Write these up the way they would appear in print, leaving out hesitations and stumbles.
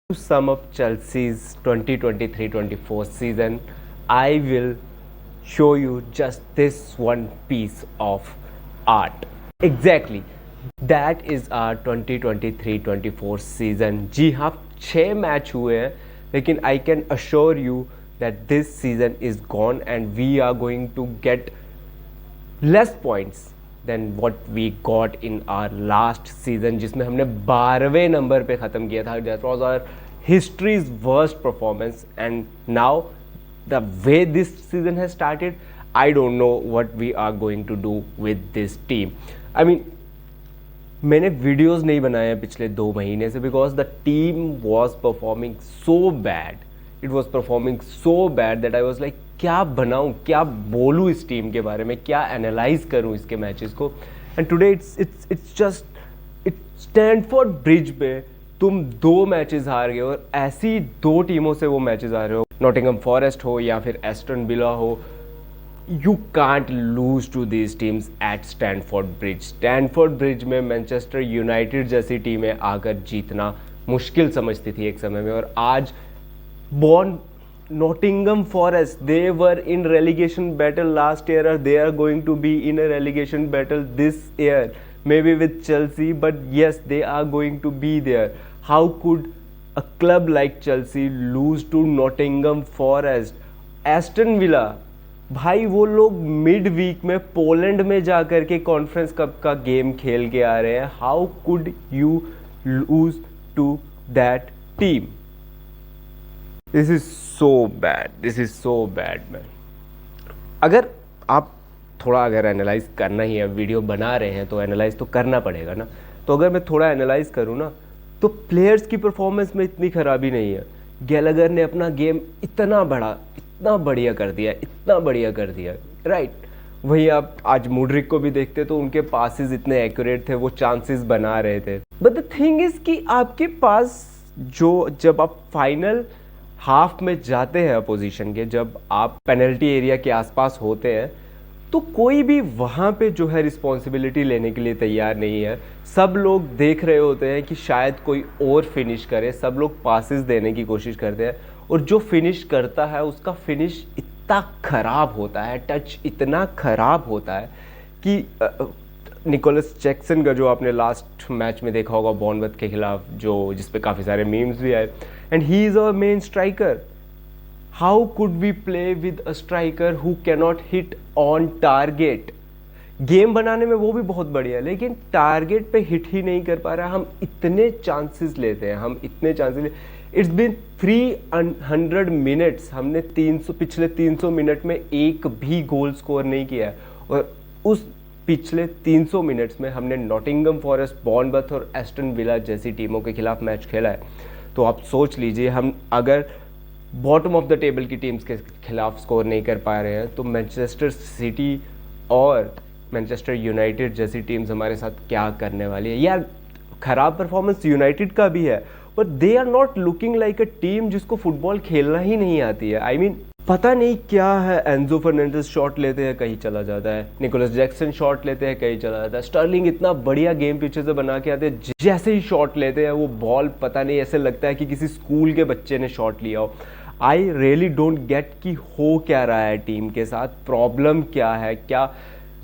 To sum up Chelsea's 2023-24 season, I will show you just this one piece of art. Exactly, that is our 2023-24 season. जी हाँ, 6 match हुए हैं, लेकिन I can assure you that this season is gone and we are going to get less points than what we got in our last season, जिसमें हमने 12वें number पे ख़त्म किया था. That was our history's worst performance, and now the way this season has started, I don't know what we are going to do with this team. I mean, मैंने videos नहीं बनाए हैं पिछले 2 महीने से because the team was performing so bad. It was performing so bad that I was like क्या बनाऊँ, क्या बोलूँ इस टीम के बारे में, क्या एनालाइज करूँ इसके मैचेस को. And today it's just Stanford bridge पे तुम 2 मैचेस हार गए और ऐसी 2 टीमों से वो मैचेस हार रहे हो, नॉटिंघम फॉरेस्ट हो या फिर एस्टन विला हो. You can't lose to these teams at Stamford Bridge. Stamford Bridge में मैनचेस्टर यूनाइटेड जैसी टीमें आकर जीतना मुश्किल समझती थी एक समय में, और आज born Nottingham forest, they were in relegation battle last year or they are going to be in a relegation battle this year, maybe with Chelsea, but yes, they are going to be there. How could a club like Chelsea lose to Nottingham Forest? Aston Villa, भाई वो लोग mid week में Poland में जाकर के conference cup का game खेल के आ रहे हैं. How could you lose to that team? This is so bad, this is so bad man. अगर आप थोड़ा अगर एनालाइज करना ही है, वीडियो बना रहे हैं तो एनालाइज तो करना पड़ेगा ना. तो अगर मैं थोड़ा एनालाइज करूँ ना, तो प्लेयर्स की परफॉर्मेंस में इतनी खराबी नहीं है. गैलागर ने अपना गेम इतना बढ़िया कर दिया, इतना बढ़िया कर दिया, राइट. वही आप आज मुड्रिक को भी देखते तो उनके पासेस इतने एक्यूरेट थे, वो चांसेस बना रहे थे. बट द थिंग इज कि आपके पास जो जब आप फाइनल हाफ में जाते हैं अपोजिशन के, जब आप पेनल्टी एरिया के आसपास होते हैं, तो कोई भी वहाँ पे जो है रिस्पॉन्सिबिलिटी लेने के लिए तैयार नहीं है. सब लोग देख रहे होते हैं कि शायद कोई और फिनिश करे, सब लोग पासेस देने की कोशिश करते हैं, और जो फिनिश करता है उसका फिनिश इतना ख़राब होता है, टच इतना ख़राब होता है कि निकोलस जैक्सन का जो आपने लास्ट मैच में देखा होगा बॉर्नमथ के खिलाफ, जो जिस पे काफ़ी सारे मीम्स भी आए, and he is our main striker. How could we play with a striker who cannot hit on target? Game बनाने में वो भी बहुत बढ़िया है, लेकिन टारगेट पे हिट ही नहीं कर पा रहा. हम इतने चांसेस लेते हैं, हम इतने चांसेस. इट्स बिन 300 मिनट्स, हमने पिछले 300 मिनट में एक भी गोल स्कोर नहीं किया है, और उस पिछले 300 मिनट्स में हमने नॉटिंघम फॉरेस्ट, बॉर्नमथ और एस्टन विला जैसी टीमों के खिलाफ मैच खेला है. तो आप सोच लीजिए, हम अगर बॉटम ऑफ द टेबल की टीम्स के खिलाफ स्कोर नहीं कर पा रहे हैं, तो मैनचेस्टर सिटी और मैनचेस्टर यूनाइटेड जैसी टीम्स हमारे साथ क्या करने वाली है. यार खराब परफॉर्मेंस यूनाइटेड का भी है, but they are not looking like a team जिसको फुटबॉल खेलना ही नहीं आती है. आई मीन पता नहीं क्या है. एंजो फर्नांडिस शॉट लेते हैं, कहीं चला जाता है. निकोलस जैक्सन शॉट लेते हैं, कहीं चला जाता है. स्टर्लिंग इतना बढ़िया गेम पीछे से बना के आते हैं, जैसे ही शॉट लेते हैं वो बॉल पता नहीं ऐसे लगता है कि किसी स्कूल के बच्चे ने शॉट लिया हो. आई रियली डोंट गेट कि हो क्या रहा है टीम के साथ, प्रॉब्लम क्या है. क्या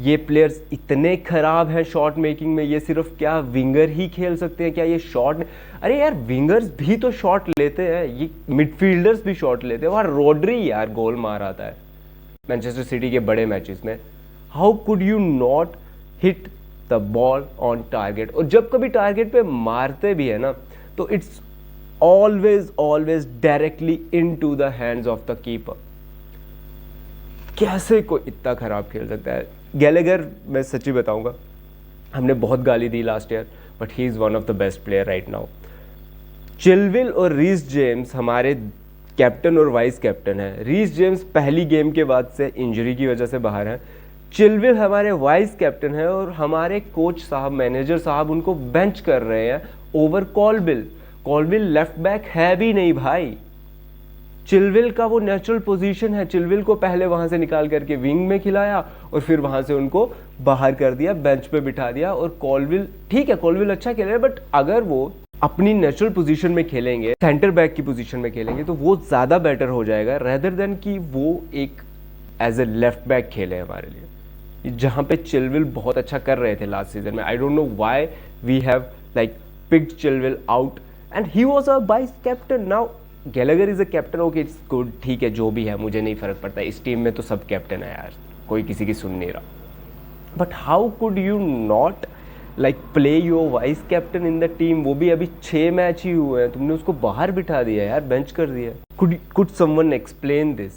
ये प्लेयर्स इतने खराब हैं शॉट मेकिंग में? ये सिर्फ क्या विंगर ही खेल सकते हैं क्या ये शॉट? अरे यार विंगर्स भी तो शॉट लेते हैं, ये मिडफील्डर्स भी शॉट लेते हैं. वहाँ रोड्री यार गोल मार आता है मैनचेस्टर सिटी के बड़े मैचेस में. How could you not hit the ball on target? और जब कभी टारगेट पे मारते भी है ना, तो it's always directly into the hands of the keeper. कैसे कोई इतना खराब खेल सकता है? गैलागर, मैं सच्ची बताऊंगा, हमने बहुत गाली दी last year, but he is one of the best player right now. Chilwell और रीस जेम्स हमारे कैप्टन और वाइस कैप्टन हैं. रीस जेम्स पहली गेम के बाद से इंजरी की वजह से बाहर हैं. चिलवेल हमारे वाइस कैप्टन हैं, और हमारे कोच साहब, मैनेजर साहब उनको बेंच कर रहे हैं ओवर कॉलविल. कॉलविल लेफ्ट बैक है भी नहीं भाई. चिलवेल का वो नेचुरल पोजीशन है. चिलवेल को पहले वहां से निकाल करके विंग में खिलाया और फिर वहां से उनको बाहर कर दिया, बेंच पे बिठा दिया. और कॉलविल, ठीक है कॉलविल अच्छा खेल रहा है, बट अगर वो अपनी नेचुरल पोजीशन में खेलेंगे, सेंटर बैक की पोजीशन में खेलेंगे, तो वो ज़्यादा बेटर हो जाएगा रेदर देन कि वो एक एज ए लेफ्ट बैक खेले हमारे लिए, जहाँ पे चिलविल बहुत अच्छा कर रहे थे लास्ट सीजन में. I don't know why we have like picked Chilwell out and he was a vice captain. Now Gallagher is a captain, okay it's good, ठीक है, जो भी है मुझे नहीं फर्क पड़ता. इस टीम में तो सब कैप्टन है यार, कोई किसी की सुन नहीं रहा. But how could you not like play your vice captain in the team? वो भी अभी 6 मैच ही हुए हैं, तुमने उसको बाहर बिठा दिया यार, बेंच कर दिया. Could someone explain this?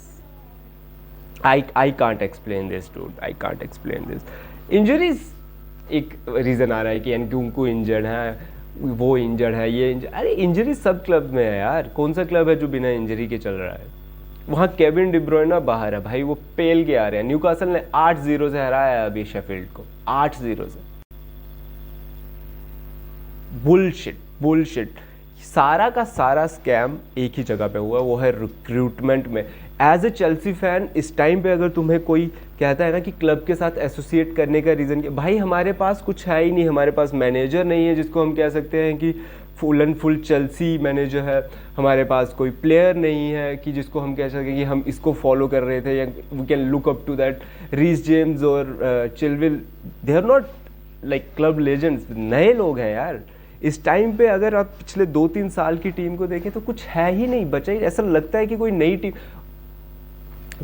I can't explain this, dude. I can't explain this. Injuries एक रीज़न आ रहा है कि एनक्यूंकू इंजर्ड है, वो इंजर्ड है, ये इंजर्ड. अरे इंजरी सब क्लब में है यार, कौन सा क्लब है जो बिना इंजरी के चल रहा है? वहाँ केविन डी ब्रुयना बाहर है भाई, वो पेल के आ रहे हैं. न्यूकासल ने 8-0 से हराया है अभी शेफील्ड को, 8-0 से. बुलशिट. सारा का सारा स्कैम एक ही जगह पे हुआ, वो है रिक्रूटमेंट में. एज ए चेल्सी फैन इस टाइम पे अगर तुम्हें कोई कहता है ना कि क्लब के साथ एसोसिएट करने का रीज़न क्या, भाई हमारे पास कुछ है ही नहीं. हमारे पास मैनेजर नहीं है जिसको हम कह सकते हैं कि full and full Chelsea manager है. हमारे पास कोई प्लेयर नहीं है कि जिसको हम कह सकें कि हम इसको फॉलो कर रहे थे या we can look up to that. Reece James और Chilwell, they are not like club legends, नए लोग हैं यार. इस टाइम पे अगर आप पिछले 2-3 साल की टीम को देखें तो कुछ है ही नहीं बचा ही. ऐसा लगता है कि कोई नई टीम,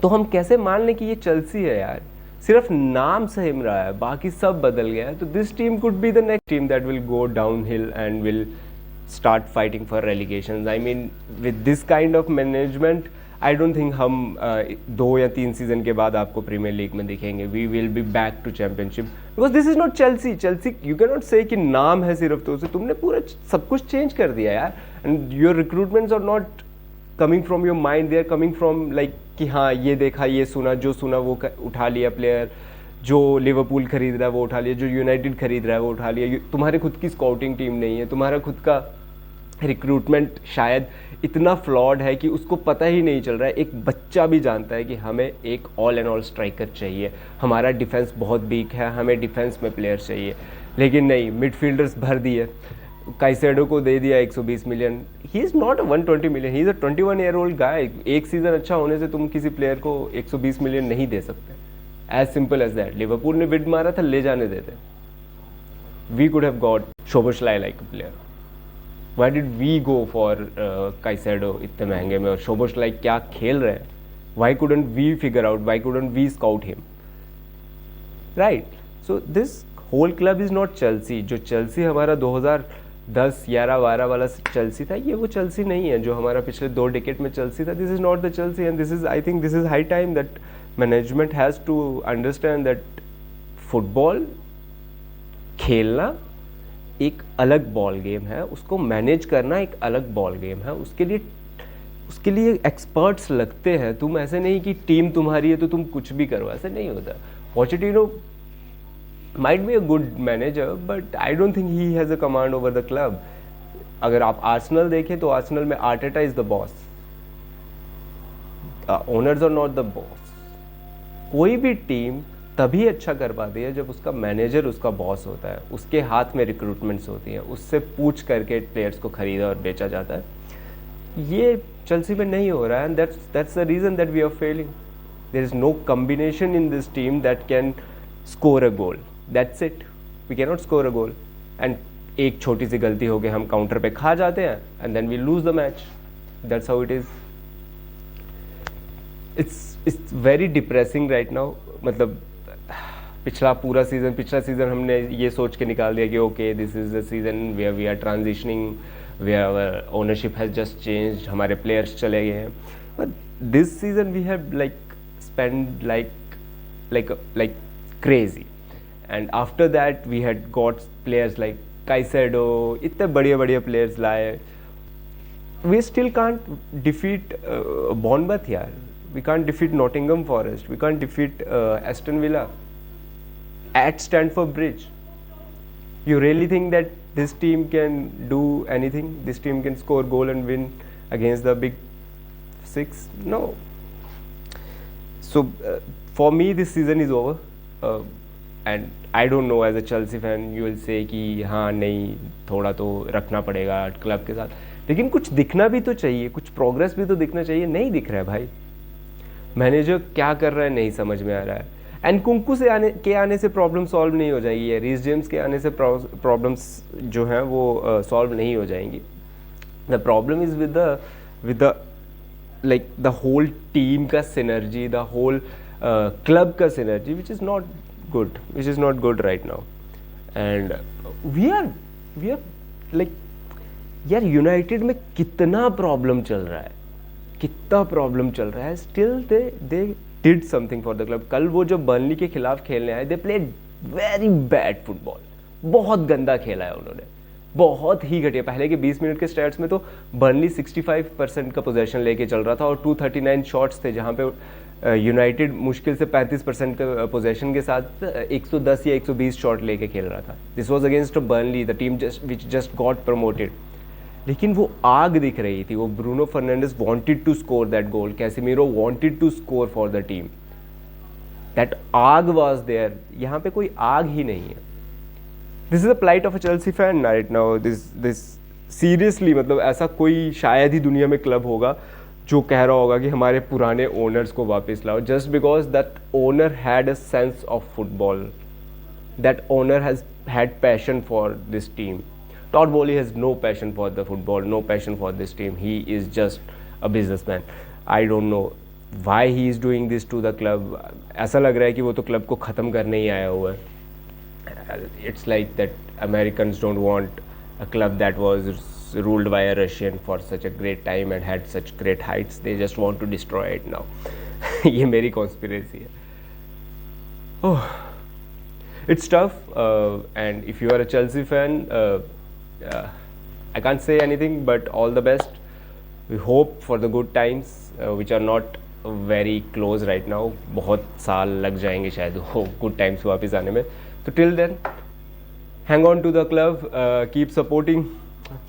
तो हम कैसे मान लें कि ये चेल्सी है यार? सिर्फ नाम सही रहा है, बाकी सब बदल गया है. तो this team could be the next team that will go down hill and will start fighting for relegation. I mean with this kind of management I don't think हम 2 या 3 सीजन के बाद आपको प्रीमियर लीग में दिखेंगे. We will be back to Championship because this is not Chelsea. Chelsea you can not say कि नाम है सिर्फ, तो उसे तुमने पूरा सब कुछ चेंज कर दिया यार. And your recruitments are not coming from your mind, they are coming from like कि हाँ ये देखा, ये सुना, जो सुना वो उठा लिया प्लेयर. जो लिवरपूल खरीद रहा है वो उठा लिया, जो यूनाइटेड खरीद रहा है वो उठा लिया. तुम्हारे खुद की स्काउटिंग टीम नहीं है, तुम्हारा खुद का रिक्रूटमेंट शायद इतना फ्लॉड है कि उसको पता ही नहीं चल रहा है. एक बच्चा भी जानता है कि हमें एक ऑल एंड ऑल स्ट्राइकर चाहिए, हमारा डिफेंस बहुत वीक है, हमें डिफेंस में प्लेयर चाहिए. लेकिन नहीं, मिडफील्डर्स भर दिए. काइसेडो को दे दिया 120 million. He is not a 120 million, he is a 21 year old guy. एक सीज़न अच्छा होने से तुम किसी प्लेयर को 120 मिलियन नहीं दे सकते. As simple as that. Liverpool ने बिड मारा था, ले जाने देते. We could have got Szoboszlai like a player. Why did we go for Caicedo इतने महंगे में? और शोबोसलाई क्या खेल रहे हैं? Why couldn't we figure out, why couldn't we scout him, right? So this whole club is not Chelsea. जो Chelsea हमारा 2010, 11, 12 वाला चेल्सी था, ये वो चेल्सी नहीं है जो हमारा पिछले 2 डिकेड में चेल्सी था. This is not the Chelsea and this is, I think this is high time that management has to understand that football खेलना एक अलग बॉल गेम है, उसको मैनेज करना एक अलग बॉल गेम है. उसके लिए एक्सपर्ट्स लगते हैं. तुम ऐसे नहीं कि टीम तुम्हारी है तो तुम कुछ भी करो, ऐसे नहीं होता. Pochettino might be a good manager but I don't think he has a command over the club. अगर आप आर्सेनल देखें तो आर्सेनल में Arteta is the boss, owners are not the boss. कोई भी टीम तभी अच्छा कर पाती है जब उसका मैनेजर उसका बॉस होता है, उसके हाथ में रिक्रूटमेंट्स होती हैं, उससे पूछ करके प्लेयर्स को खरीदा और बेचा जाता है. ये चेल्सी में नहीं हो रहा है and that's the reason that we are failing. There is no combination in this team that can score a goal. That's it. We cannot score a goal. And एक छोटी सी गलती हो गई, हम काउंटर पे खा जाते हैं and then we lose the match. That's how it is. It's very depressing right now. मतलब पिछला सीज़न हमने ये सोच के निकाल दिया कि okay, this is the season where we are transitioning, where our ownership has just changed, हमारे players चले गए हैं. But this season we have like spent like crazy. And after that we had got players like Caicedo, इतने बढ़िया players लाए. We still can't defeat Bournemouth यार. We can't defeat Nottingham Forest. We can't defeat Aston Villa at Stamford Bridge. You really think that this team can do anything? This team can score goal and win against the big 6? No. So for me this season is over. And I don't know, as a Chelsea fan you will say कि हाँ नहीं थोड़ा तो रखना पड़ेगा club के साथ, लेकिन कुछ दिखना भी तो चाहिए, कुछ प्रोग्रेस भी तो दिखना चाहिए। नहीं दिख रहा है भाई, मैनेजर क्या कर रहा है नहीं समझ में आ रहा है। एंड कुंकू से आने से प्रॉब्लम सॉल्व नहीं हो जाएगी, रीस जेम्स के आने से प्रॉब्लम्स जो हैं वो सॉल्व नहीं हो जाएंगी। The problem is with the like the whole team का सिनर्जी, द होल क्लब का synergy, which is not good right now. And we are like यार यूनाइटेड में कितना प्रॉब्लम चल रहा है, still they did something for the club. कल वो जो बर्नली के खिलाफ खेलने आए, they played very bad football, बहुत गंदा खेला है उन्होंने, बहुत ही घटिया। पहले के 20 मिनट के स्टैट्स में तो बर्नली 65% का पोजेशन लेके चल रहा था और 239 शॉट्स थे, जहाँ पे यूनाइटेड मुश्किल से 35% का पोजेशन के साथ 110 या 120 शॉट लेके खेल रहा था। This was against Burnley, the team which just got promoted. लेकिन वो आग दिख रही थी, वो Bruno Fernandes wanted to score that goal, Casemiro wanted to score for the team, that आग वाज देयर। यहाँ पे कोई आग ही नहीं है। This is the plight of a Chelsea fan right now. This seriously, मतलब ऐसा कोई शायद ही दुनिया में क्लब होगा जो कह रहा होगा कि हमारे पुराने ओनर्स को वापस लाओ, just because that owner had a sense of football, that owner has had passion for this team. Todd Boehly has no passion for the football, no passion for this team. He is just a businessman. I don't know why he is doing this to the club. ऐसा लग रहा है कि वो तो club को ख़त्म करने ही आया हुआ है। It's like that Americans don't want a club that was ruled by a Russian for such a great time and had such great heights. They just want to destroy it now. ये मेरी conspiracy है। Oh, it's tough. And if you are a Chelsea fan, I can't say anything but all the best. We hope for the good times which are not very close right now. बहुत साल लग जाएंगे शायद वो good times वापस आने में। तो till then, hang on to the club, keep supporting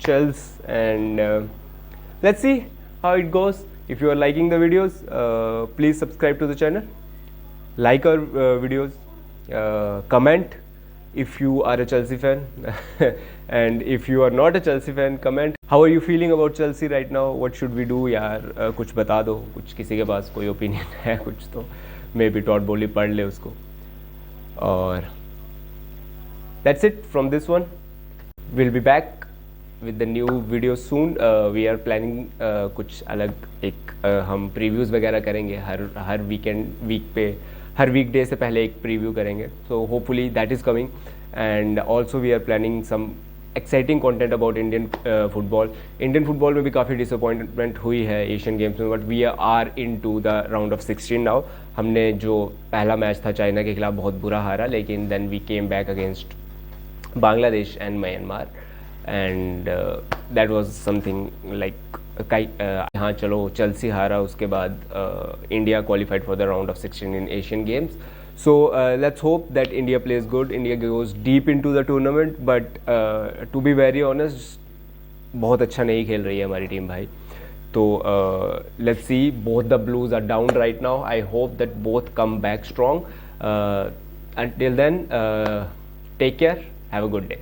Chelsea, and let's see how it goes. If you are liking the videos, please subscribe to the channel, like our videos, comment if you are a Chelsea fan and if you are not a Chelsea fan, comment how are you feeling about Chelsea right now, what should we do यार। कुछ बता दो, कुछ किसी के पास कोई opinion है कुछ तो मे बी टॉड बोली पढ़ ले उसको। और that's it from this one. We'll be back with the new video soon. We are planning कुछ अलग एक हम प्रीव्यूज़ वगैरह करेंगे हर वीक पे, हर वीकडे से पहले एक प्रीव्यू करेंगे। So hopefully that is coming. And also we are planning some exciting content about Indian football. Indian football में भी काफ़ी डिसअपॉइंटमेंट हुई है एशियन गेम्स में, but we are into the round of 16 now. हमने जो पहला मैच था चाइना के खिलाफ बहुत बुरा हारा, लेकिन then we came back against Bangladesh and Myanmar, and that was something like हाँ चलो चेल्सी हारा, उसके बाद India qualified for the round of 16 in Asian games. So let's hope that India plays good, India goes deep into the tournament, but to be very honest बहुत अच्छा नहीं खेल रही है हमारी टीम भाई। तो let's see, both the Blues are down right now. I hope that both come back strong. Until then, take care, have a good day.